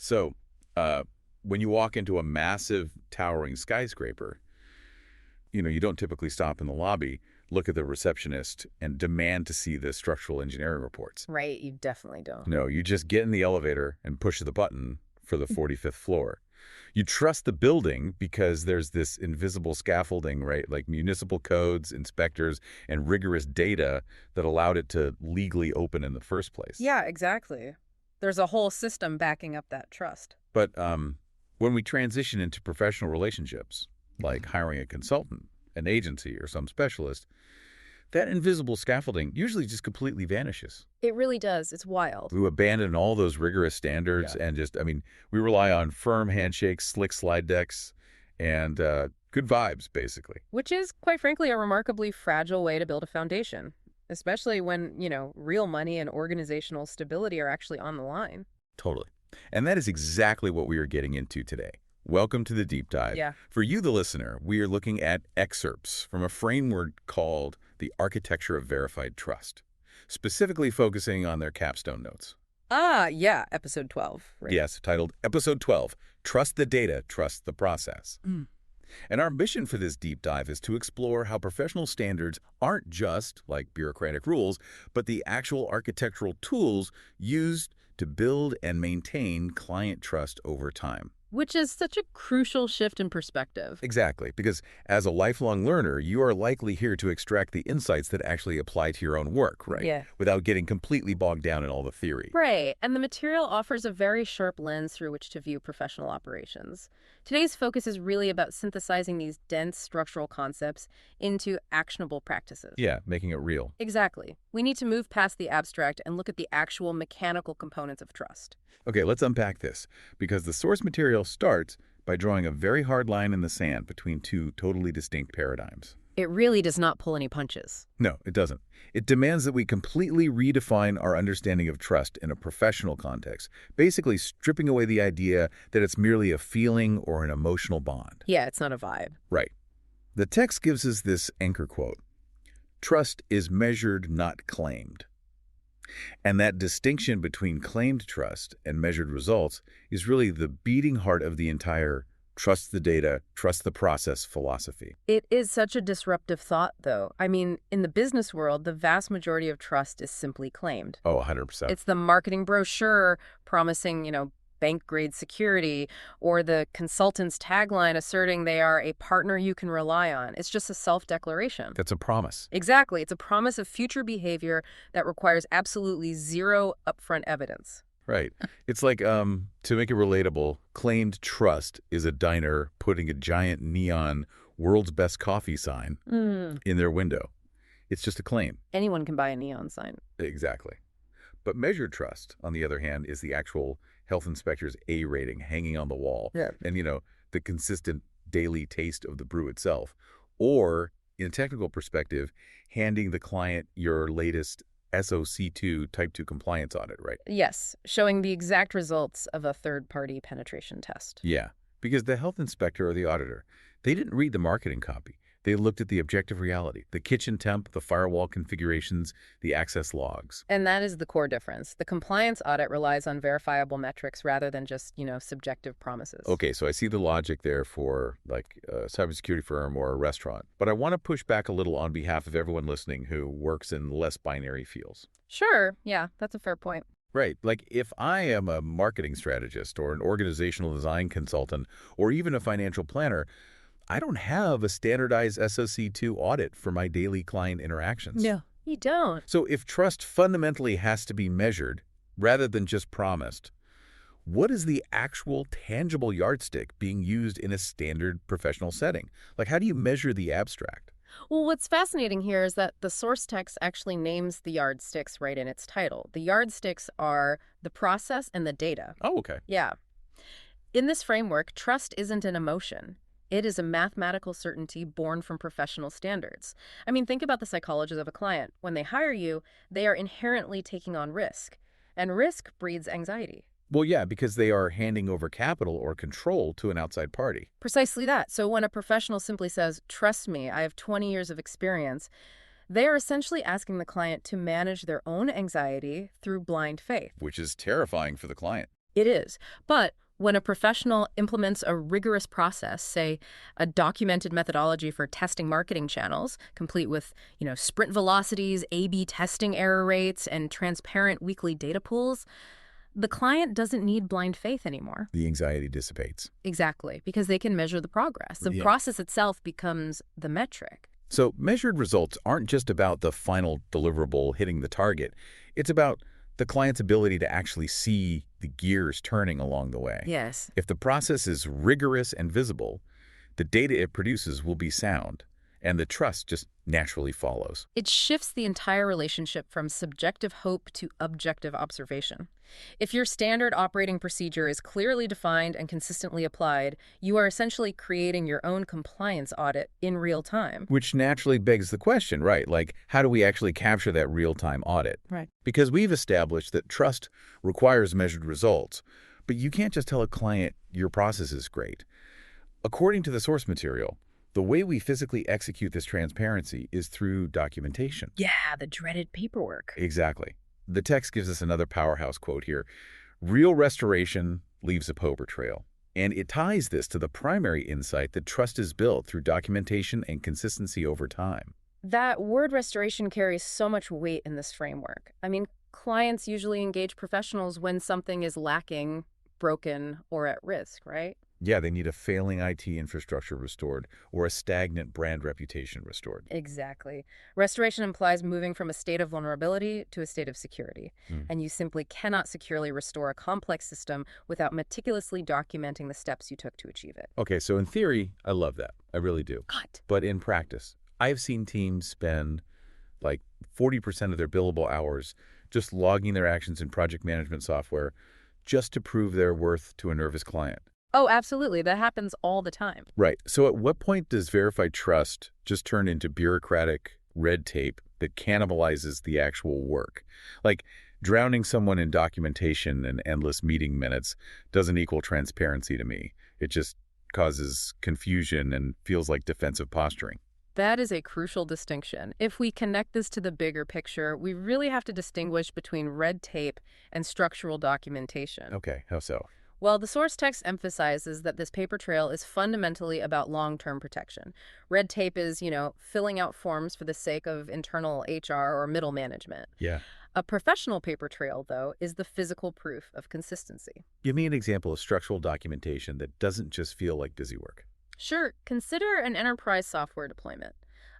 So, when you walk into a massive, towering skyscraper, you don't typically stop in the lobby, look at the receptionist, and demand to see the structural engineering reports. Right, you definitely don't. No, you just get in the elevator and push the button for the 45th floor. You trust the building because there's this invisible scaffolding, right? Like municipal codes, inspectors, and rigorous data that allowed it to legally open in the first place. Yeah, exactly. There's a whole system backing up that trust. But when we transition into professional relationships, like hiring a consultant, an agency, or some specialist, that invisible scaffolding usually just completely vanishes. It really does. It's wild. We abandon all those rigorous standards and we rely on firm handshakes, slick slide decks, and good vibes, basically. Which is, quite frankly, a remarkably fragile way to build a foundation, especially when, real money and organizational stability are actually on the line. Totally. And that is exactly what we are getting into today. Welcome to the deep dive. Yeah. For you, the listener, we are looking at excerpts from a framework called The Architecture of Verified Trust, specifically focusing on their capstone notes. Ah, yeah, episode 12. Right? Yes, titled Episode 12, Trust the Data, Trust the Process. And our mission for this deep dive is to explore how professional standards aren't just like bureaucratic rules, but the actual architectural tools used to build and maintain client trust over time. Which is such a crucial shift in perspective. Exactly, because as a lifelong learner, you are likely here to extract the insights that actually apply to your own work, right? Yeah. Without getting completely bogged down in all the theory. Right, and the material offers a very sharp lens through which to view professional operations. Today's focus is really about synthesizing these dense structural concepts into actionable practices. Yeah, making it real. Exactly. We need to move past the abstract and look at the actual mechanical components of trust. Okay, let's unpack this, because the source material starts by drawing a very hard line in the sand between two totally distinct paradigms. It really does not pull any punches. No, it doesn't. It demands that we completely redefine our understanding of trust in a professional context, basically stripping away the idea that it's merely a feeling or an emotional bond. Yeah, it's not a vibe. Right. The text gives us this anchor quote: "Trust is measured, not claimed." And that distinction between claimed trust and measured results is really the beating heart of the entire trust the data, trust the process philosophy. It is such a disruptive thought, though. I mean, in the business world, the vast majority of trust is simply claimed. Oh, 100%. It's the marketing brochure promising, bank-grade security, or the consultant's tagline asserting they are a partner you can rely on. It's just a self-declaration. That's a promise. Exactly. It's a promise of future behavior that requires absolutely zero upfront evidence. Right. It's like, to make it relatable, claimed trust is a diner putting a giant neon world's best coffee sign in their window. It's just a claim. Anyone can buy a neon sign. Exactly. But measured trust, on the other hand, is the actual health inspector's A rating hanging on the wall. Yeah. And, the consistent daily taste of the brew itself. Or, in a technical perspective, handing the client your latest SOC2 Type 2 compliance audit, right? Yes, showing the exact results of a third-party penetration test. Yeah, because the health inspector or the auditor, they didn't read the marketing copy. They looked at the objective reality, the kitchen temp, the firewall configurations, the access logs. And that is the core difference. The compliance audit relies on verifiable metrics rather than just, subjective promises. Okay, so I see the logic there for like a cybersecurity firm or a restaurant. But I want to push back a little on behalf of everyone listening who works in less binary fields. Sure, yeah, that's a fair point. Right. Like if I am a marketing strategist or an organizational design consultant or even a financial planner, I don't have a standardized SOC2 audit for my daily client interactions. No, you don't. So if trust fundamentally has to be measured rather than just promised, what is the actual tangible yardstick being used in a standard professional setting? Like, how do you measure the abstract? Well, what's fascinating here is that the source text actually names the yardsticks right in its title. The yardsticks are the process and the data. Oh, okay. Yeah. In this framework, trust isn't an emotion. It is a mathematical certainty born from professional standards. I mean, think about the psychologist of a client. When they hire you, they are inherently taking on risk. And risk breeds anxiety. Well, yeah, because they are handing over capital or control to an outside party. Precisely that. So when a professional simply says, "Trust me, I have 20 years of experience," they are essentially asking the client to manage their own anxiety through blind faith. Which is terrifying for the client. It is. But when a professional implements a rigorous process, say a documented methodology for testing marketing channels, complete with, sprint velocities, A/B testing error rates, and transparent weekly data pools, the client doesn't need blind faith anymore. The anxiety dissipates. Exactly, because they can measure the progress. The process itself becomes the metric. So measured results aren't just about the final deliverable hitting the target. It's about the client's ability to actually see the gears turning along the way. Yes. If the process is rigorous and visible, the data it produces will be sound, and the trust just naturally follows. It shifts the entire relationship from subjective hope to objective observation. If your standard operating procedure is clearly defined and consistently applied, you are essentially creating your own compliance audit in real time. Which naturally begs the question, right? Like, how do we actually capture that real-time audit? Right. Because we've established that trust requires measured results, but you can't just tell a client your process is great. According to the source material, the way we physically execute this transparency is through documentation. Yeah, the dreaded paperwork. Exactly. The text gives us another powerhouse quote here. Real restoration leaves a paper trail. And it ties this to the primary insight that trust is built through documentation and consistency over time. That word restoration carries so much weight in this framework. I mean, clients usually engage professionals when something is lacking, broken, or at risk, right? Yeah, they need a failing IT infrastructure restored or a stagnant brand reputation restored. Exactly. Restoration implies moving from a state of vulnerability to a state of security. And you simply cannot securely restore a complex system without meticulously documenting the steps you took to achieve it. Okay, so in theory, I love that. I really do. God. But in practice, I've seen teams spend like 40% of their billable hours just logging their actions in project management software just to prove their worth to a nervous client. Oh, absolutely. That happens all the time. Right. So at what point does verified trust just turn into bureaucratic red tape that cannibalizes the actual work? Like, drowning someone in documentation and endless meeting minutes doesn't equal transparency to me. It just causes confusion and feels like defensive posturing. That is a crucial distinction. If we connect this to the bigger picture, we really have to distinguish between red tape and structural documentation. Okay, how so? Well, the source text emphasizes that this paper trail is fundamentally about long-term protection. Red tape is, filling out forms for the sake of internal HR or middle management. Yeah. A professional paper trail, though, is the physical proof of consistency. Give me an example of structural documentation that doesn't just feel like busy work. Sure, consider an enterprise software deployment.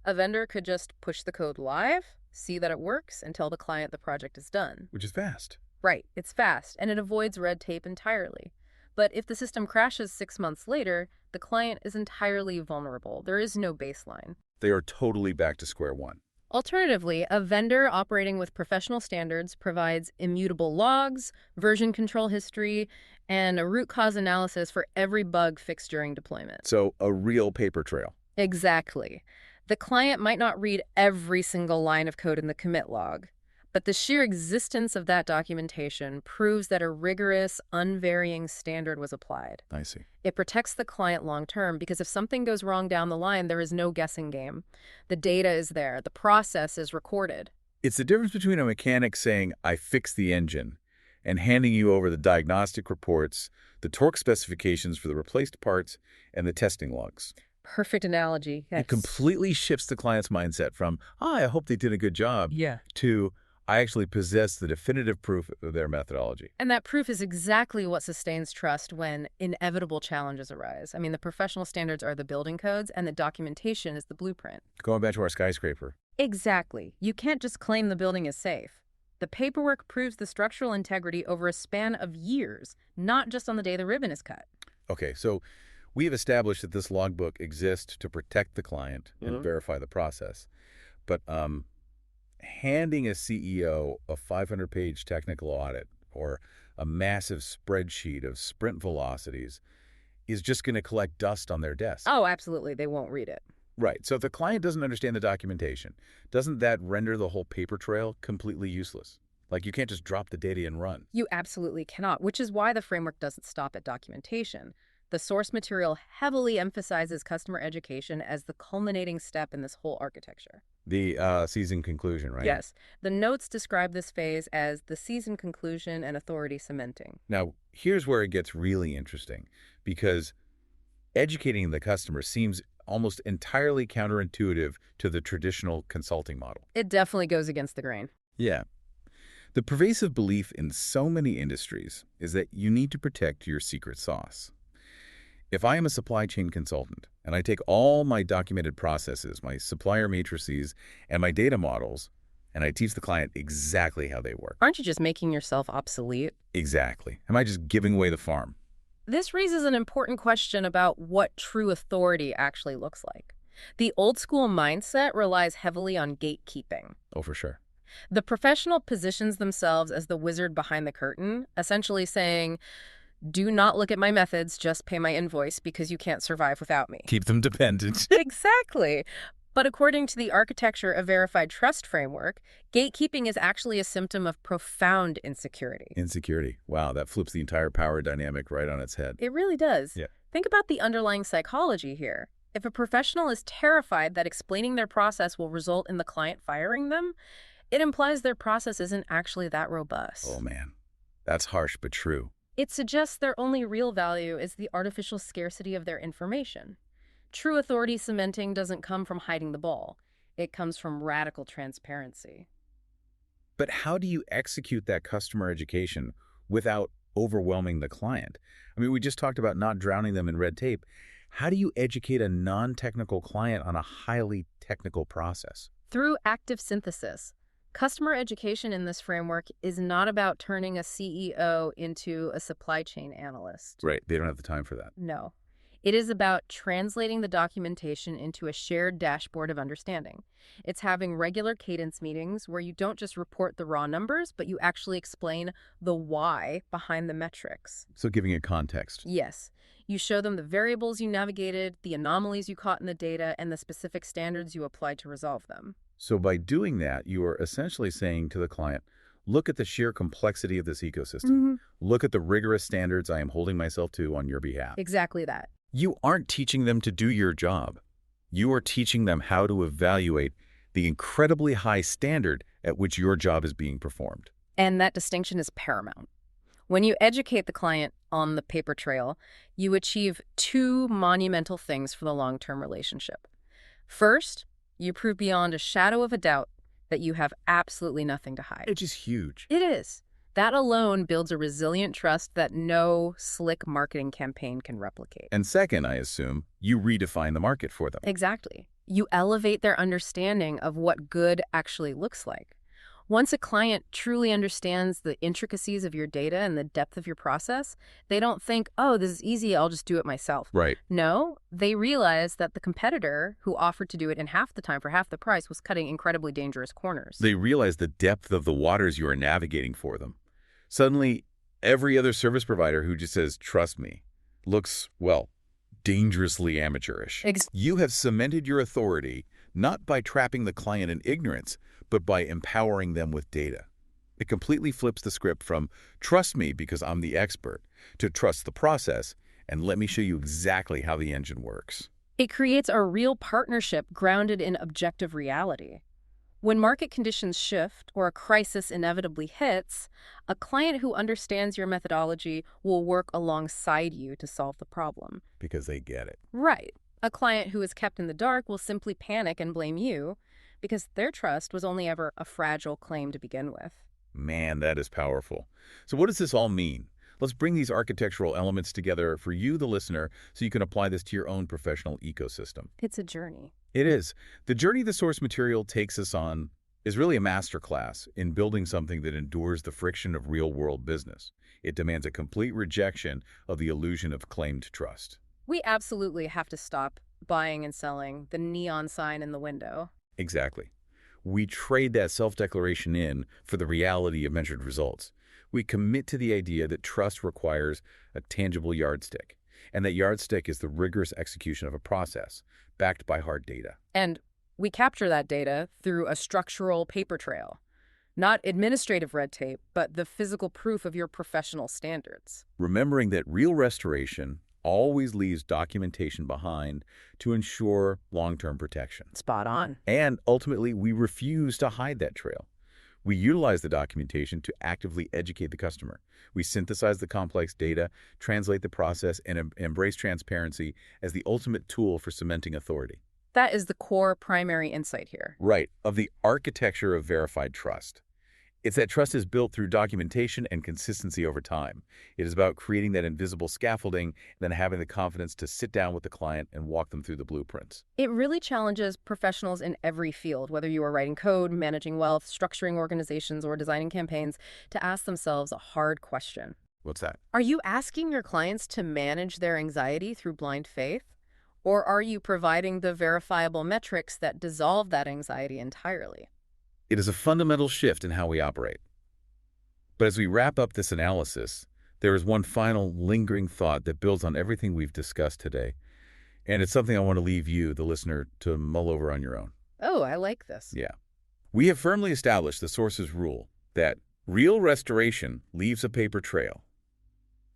A vendor could just push the code live, see that it works, and tell the client the project is done. Which is fast. Right, it's fast, and it avoids red tape entirely. But if the system crashes 6 months later, the client is entirely vulnerable. There is no baseline. They are totally back to square one. Alternatively, a vendor operating with professional standards provides immutable logs, version control history, and a root cause analysis for every bug fixed during deployment. So a real paper trail. Exactly. The client might not read every single line of code in the commit log, but the sheer existence of that documentation proves that a rigorous, unvarying standard was applied. I see. It protects the client long-term because if something goes wrong down the line, there is no guessing game. The data is there. The process is recorded. It's the difference between a mechanic saying, I fixed the engine, and handing you over the diagnostic reports, the torque specifications for the replaced parts, and the testing logs. Perfect analogy. Yes. It completely shifts the client's mindset from, I hope they did a good job, to, I actually possess the definitive proof of their methodology. And that proof is exactly what sustains trust when inevitable challenges arise. I mean, the professional standards are the building codes, and the documentation is the blueprint. Going back to our skyscraper. Exactly. You can't just claim the building is safe. The paperwork proves the structural integrity over a span of years, not just on the day the ribbon is cut. Okay, so we've established that this logbook exists to protect the client and verify the process. But handing a CEO a 500-page technical audit or a massive spreadsheet of sprint velocities is just going to collect dust on their desk. Oh, absolutely. They won't read it. Right. So if the client doesn't understand the documentation, doesn't that render the whole paper trail completely useless? Like, you can't just drop the data and run. You absolutely cannot, which is why the framework doesn't stop at documentation. The source material heavily emphasizes customer education as the culminating step in this whole architecture. The season conclusion, right? Yes. The notes describe this phase as the season conclusion and authority cementing. Now, here's where it gets really interesting, because educating the customer seems almost entirely counterintuitive to the traditional consulting model. It definitely goes against the grain. Yeah. The pervasive belief in so many industries is that you need to protect your secret sauce. If I am a supply chain consultant and I take all my documented processes, my supplier matrices, and my data models, and I teach the client exactly how they work. Aren't you just making yourself obsolete? Exactly. Am I just giving away the farm? This raises an important question about what true authority actually looks like. The old school mindset relies heavily on gatekeeping. Oh, for sure. The professional positions themselves as the wizard behind the curtain, essentially saying, do not look at my methods, just pay my invoice because you can't survive without me. Keep them dependent. Exactly. But according to the architecture of verified trust framework, gatekeeping is actually a symptom of profound insecurity. Insecurity. Wow, that flips the entire power dynamic right on its head. It really does. Yeah. Think about the underlying psychology here. If a professional is terrified that explaining their process will result in the client firing them, it implies their process isn't actually that robust. Oh, man. That's harsh but true. It suggests their only real value is the artificial scarcity of their information. True authority cementing doesn't come from hiding the ball. It comes from radical transparency. But how do you execute that customer education without overwhelming the client? I mean, we just talked about not drowning them in red tape. How do you educate a non-technical client on a highly technical process? Through active synthesis. Customer education in this framework is not about turning a CEO into a supply chain analyst. Right. They don't have the time for that. No. It is about translating the documentation into a shared dashboard of understanding. It's having regular cadence meetings where you don't just report the raw numbers, but you actually explain the why behind the metrics. So giving it context. Yes. You show them the variables you navigated, the anomalies you caught in the data, and the specific standards you applied to resolve them. So by doing that, you are essentially saying to the client, look at the sheer complexity of this ecosystem. Mm-hmm. Look at the rigorous standards I am holding myself to on your behalf. Exactly that. You aren't teaching them to do your job. You are teaching them how to evaluate the incredibly high standard at which your job is being performed. And that distinction is paramount. When you educate the client on the paper trail, you achieve two monumental things for the long-term relationship. First, you prove beyond a shadow of a doubt that you have absolutely nothing to hide. It's just huge. It is. That alone builds a resilient trust that no slick marketing campaign can replicate. And second, I assume, you redefine the market for them. Exactly. You elevate their understanding of what good actually looks like. Once a client truly understands the intricacies of your data and the depth of your process, they don't think, oh, this is easy, I'll just do it myself. Right. No, they realize that the competitor who offered to do it in half the time for half the price was cutting incredibly dangerous corners. They realize the depth of the waters you are navigating for them. Suddenly, every other service provider who just says, trust me, looks, well, dangerously amateurish. You have cemented your authority not by trapping the client in ignorance, but by empowering them with data. It completely flips the script from trust me because I'm the expert to trust the process and let me show you exactly how the engine works. It creates a real partnership grounded in objective reality. When market conditions shift or a crisis inevitably hits, a client who understands your methodology will work alongside you to solve the problem. Because they get it. Right. A client who is kept in the dark will simply panic and blame you because their trust was only ever a fragile claim to begin with. Man, that is powerful. So what does this all mean? Let's bring these architectural elements together for you, the listener, so you can apply this to your own professional ecosystem. It's a journey. It is. The journey the source material takes us on is really a masterclass in building something that endures the friction of real-world business. It demands a complete rejection of the illusion of claimed trust. We absolutely have to stop buying and selling the neon sign in the window. Exactly. We trade that self-declaration in for the reality of measured results. We commit to the idea that trust requires a tangible yardstick, and that yardstick is the rigorous execution of a process, backed by hard data. And we capture that data through a structural paper trail. Not administrative red tape, but the physical proof of your professional standards. Remembering that real restoration, always leaves documentation behind to ensure long-term protection. Spot on. And ultimately, we refuse to hide that trail. We utilize the documentation to actively educate the customer. We synthesize the complex data, translate the process, and embrace transparency as the ultimate tool for cementing authority. That is the core primary insight here. Right, of the architecture of verified trust. It's that trust is built through documentation and consistency over time. It is about creating that invisible scaffolding and then having the confidence to sit down with the client and walk them through the blueprints. It really challenges professionals in every field, whether you are writing code, managing wealth, structuring organizations, or designing campaigns, to ask themselves a hard question. What's that? Are you asking your clients to manage their anxiety through blind faith? Or are you providing the verifiable metrics that dissolve that anxiety entirely? It is a fundamental shift in how we operate. But as we wrap up this analysis, there is one final lingering thought that builds on everything we've discussed today. And it's something I want to leave you, the listener, to mull over on your own. Oh, I like this. Yeah. We have firmly established the source's rule that real restoration leaves a paper trail,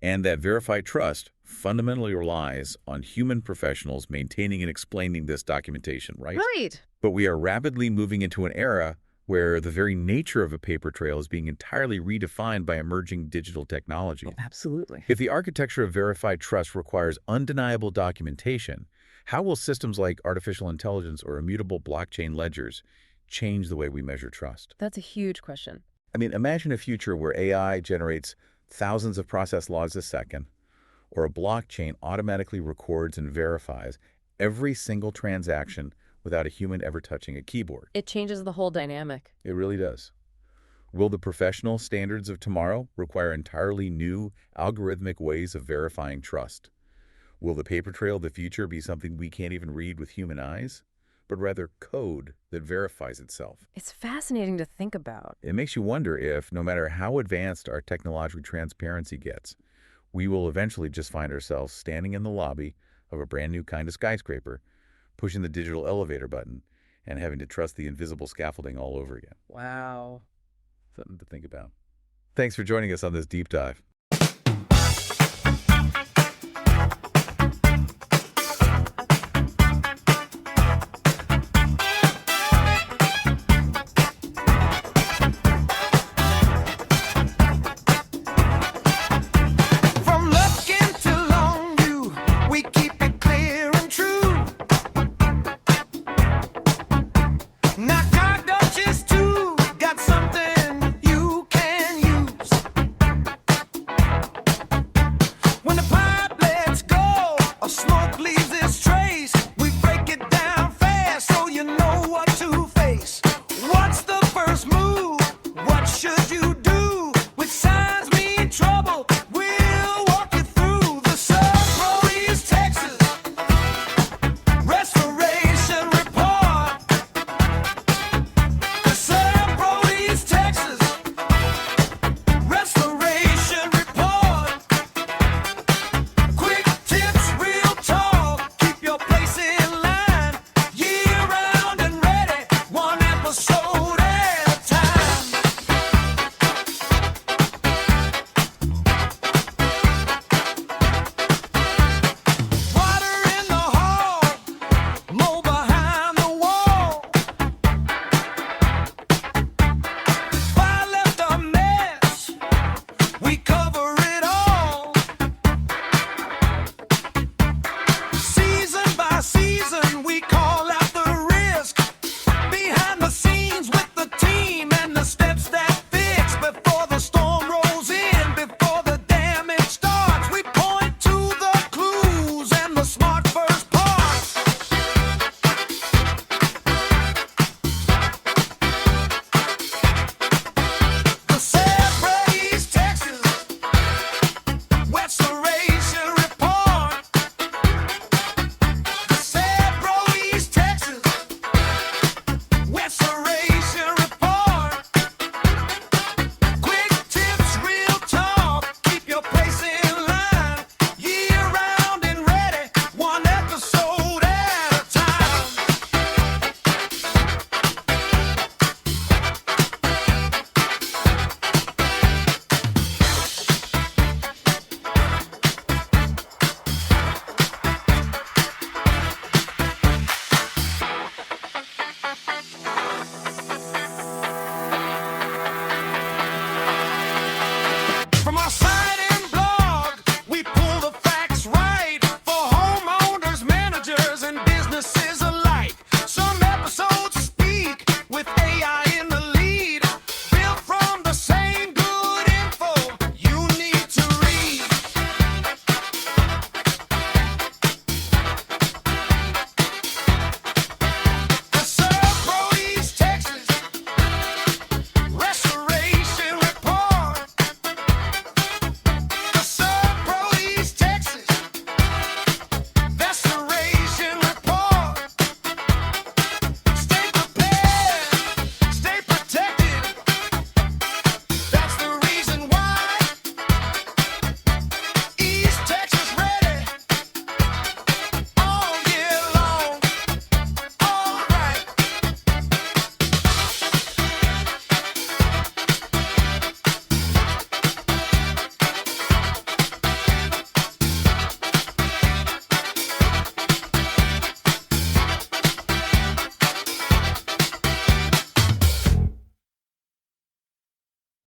and that verified trust fundamentally relies on human professionals maintaining and explaining this documentation, right? Right. But we are rapidly moving into an era where the very nature of a paper trail is being entirely redefined by emerging digital technology. Oh, absolutely. If the architecture of verified trust requires undeniable documentation, how will systems like artificial intelligence or immutable blockchain ledgers change the way we measure trust? That's a huge question. I mean, imagine a future where AI generates thousands of process logs a second, or a blockchain automatically records and verifies every single transaction without a human ever touching a keyboard. It changes the whole dynamic. It really does. Will the professional standards of tomorrow require entirely new algorithmic ways of verifying trust? Will the paper trail of the future be something we can't even read with human eyes, but rather code that verifies itself? It's fascinating to think about. It makes you wonder if, no matter how advanced our technological transparency gets, we will eventually just find ourselves standing in the lobby of a brand new kind of skyscraper, pushing the digital elevator button, and having to trust the invisible scaffolding all over again. Wow. Something to think about. Thanks for joining us on this deep dive.